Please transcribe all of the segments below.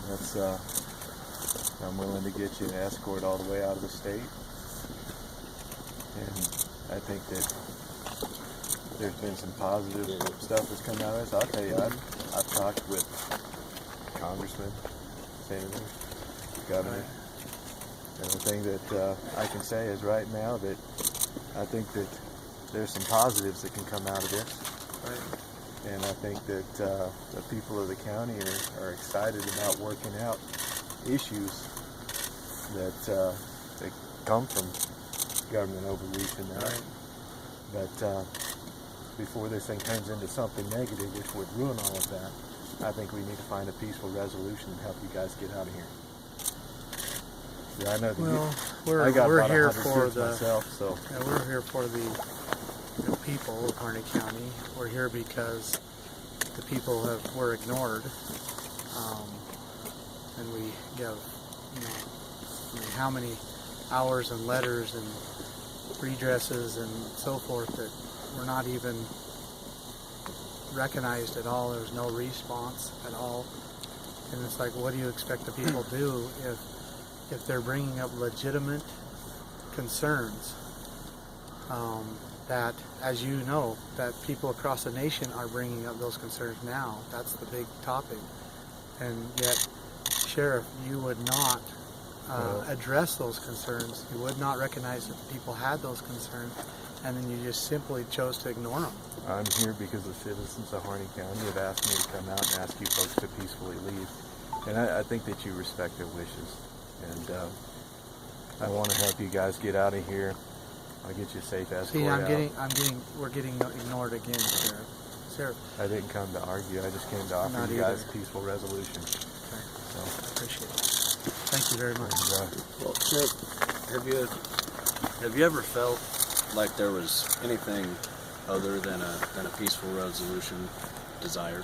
That's I'm willing to get you an escort all the way out of the state, and I think that there's been some positive stuff that's come out of this. I'll tell you, I've talked with congressmen, senators, governors, and the thing that I can say is right now that I think that there's some positives that can come out of this. Right. And I think that the people of the county are excited about working out issues that come from government overreach and that. Right. But before this thing turns into something negative, which would ruin all of that, I think we need to find a peaceful resolution and help you guys get out of here. Yeah, I know. We're here for myself, so we're here for the people of Harney County. We're here because the people were ignored, and we give, how many hours and letters and redresses and so forth that were not even recognized at all. There was no response at all, and it's like, what do you expect the people to do if they're bringing up legitimate concerns? That, as you know, that people across the nation are bringing up those concerns now. That's the big topic. And yet, Sheriff, you would not address those concerns. You would not recognize that the people had those concerns, and then you just simply chose to ignore them. I'm here because the citizens of Harney County have asked me to come out and ask you folks to peacefully leave. And I think that you respect their wishes. And I want to help you guys get out of here. I'll get you a safe escort we're getting ignored again, Sheriff. I didn't come to argue. I just came to offer you guys a peaceful resolution. Okay. So I appreciate it. Thank you very much. Well, Sheriff, have you ever felt like there was anything other than a peaceful resolution desired?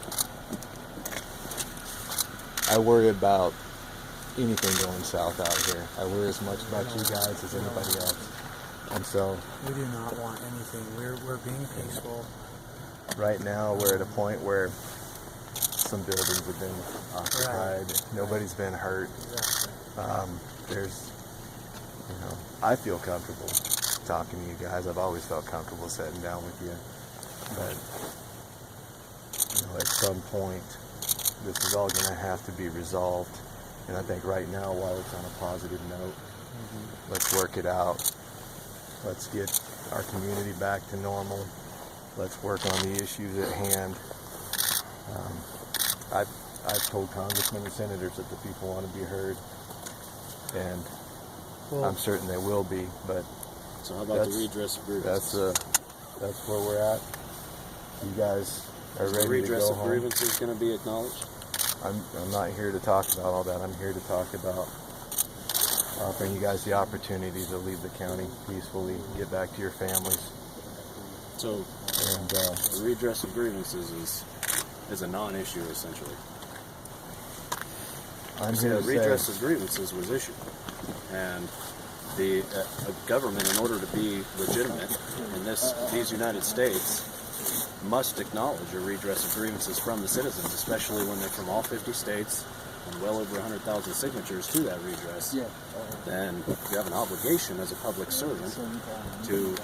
I worry about anything going south out here. I worry as much about you guys as anybody else. And so we do not want anything. We're being peaceful. Right now we're at a point where some buildings have been occupied. Right. Nobody's been hurt. Exactly. There's, I feel comfortable talking to you guys. I've always felt comfortable sitting down with you. But, at some point, this is all going to have to be resolved. And I think right now, while it's on a positive note, let's work it out. Let's get our community back to normal. Let's work on the issues at hand. I've told congressmen and senators that the people want to be heard, and I'm certain they will be. But so how about the redress of grievances? That's where we're at. You guys are ready to go home. The redress of grievances going to be acknowledged? I'm not here to talk about all that. I'm here to talk about offering you guys the opportunity to leave the county peacefully, get back to your families. So, the redress of grievances is a non-issue, essentially. I'm here to redress of grievances was issued, and the government, in order to be legitimate in these United States, must acknowledge a redress of grievances from the citizens, especially when they're from all 50 states and well over 100,000 signatures to that redress. Then you have an obligation as a public servant to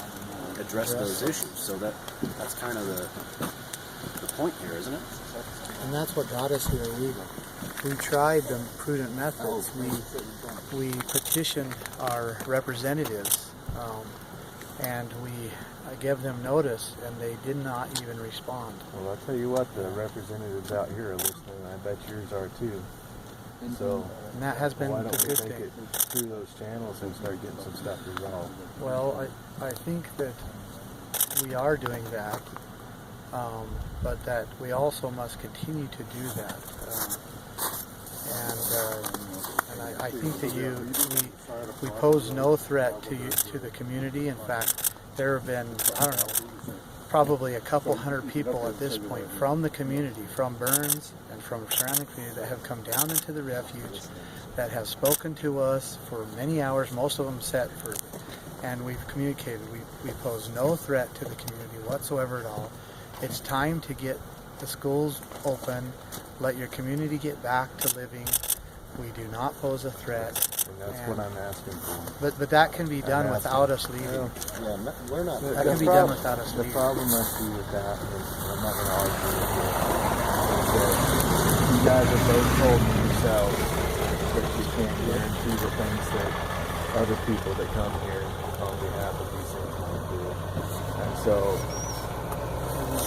address those issues. So that's kind of the point here, isn't it? And that's what got us here. We tried the prudent methods. We petitioned our representatives, and we gave them notice, and they did not even respond. Well, I'll tell you what, the representatives out here are listening, and I bet yours are too. So, and that has been why a don't we good take thing. it through those channels and start getting some stuff resolved? Well, I think that we are doing that, but that we also must continue to do that. And I think that we pose no threat to the community. In fact, there have been, probably a couple hundred people at this point from the community, from Burns and from surrounding community, that have come down into the refuge, that have spoken to us for many hours, most of them set for, and we've communicated. We pose no threat to the community whatsoever at all. It's time to get the schools open, let your community get back to living We do not pose a threat. And that's what I'm asking for. But that can be done I'm without us asking. leaving. Yeah, we're not. That can be done without us The leaving. problem I see with that, and I'm not going to argue with you, is that you guys have both told me yourselves that you can't guarantee the things that other people that come here on behalf of these things might do. And so,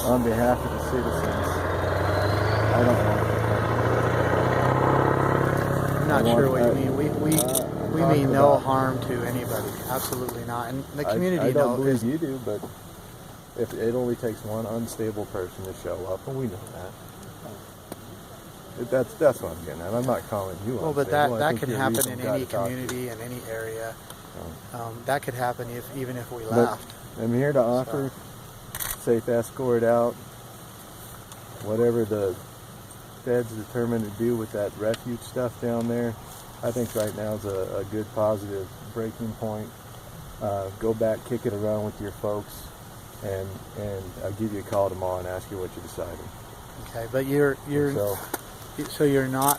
on behalf of the citizens, I don't want to I'm not sure what you mean. We I'm mean talking no about- harm to anybody. Absolutely not. And the community I don't knows. believe you do, but if it only takes one unstable person to show up, and we know that. That's what I'm getting at. I'm not calling you Well, but unstable. I that think can you're a happen in reasonable guy any to talk to. community, in any area. That could happen even if we But left. I'm here to offer safe escort out, whatever the feds determine to do with that refuge stuff down there. I think right now is a good positive breaking point. Go back, kick it around with your folks, and I'll give you a call tomorrow and ask you what you decided. Okay, but so you're not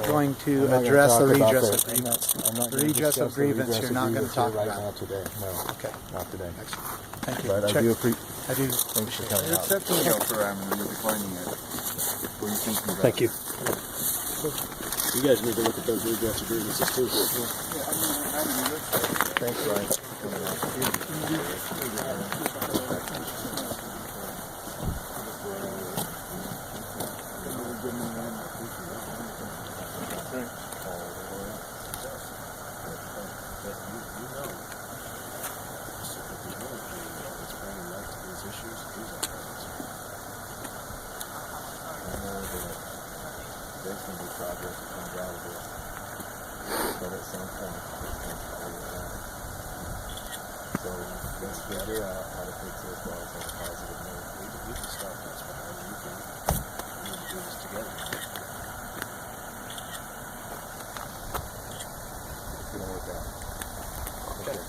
going to I'm not gonna address the talk about redress the- of grievance. I'm not The gonna redress discuss of the grievance, redress you're of not gonna grievance talk right about. now today. No, Okay, not today. excellent. Thank you. But I Check- do I do thanks for appreciate coming it. out. Accepting the offer, and you're declining it. What are you thinking about? Thank you. You guys need to look at those redress agreements too. Thanks, Ryan, for coming out. There's going to be progress that comes out of this. But at some point, it's going to fall down. So let's figure out how to fix this while it's on a positive note. We can start that spot. We need to do this together. It's going to work out. Okay.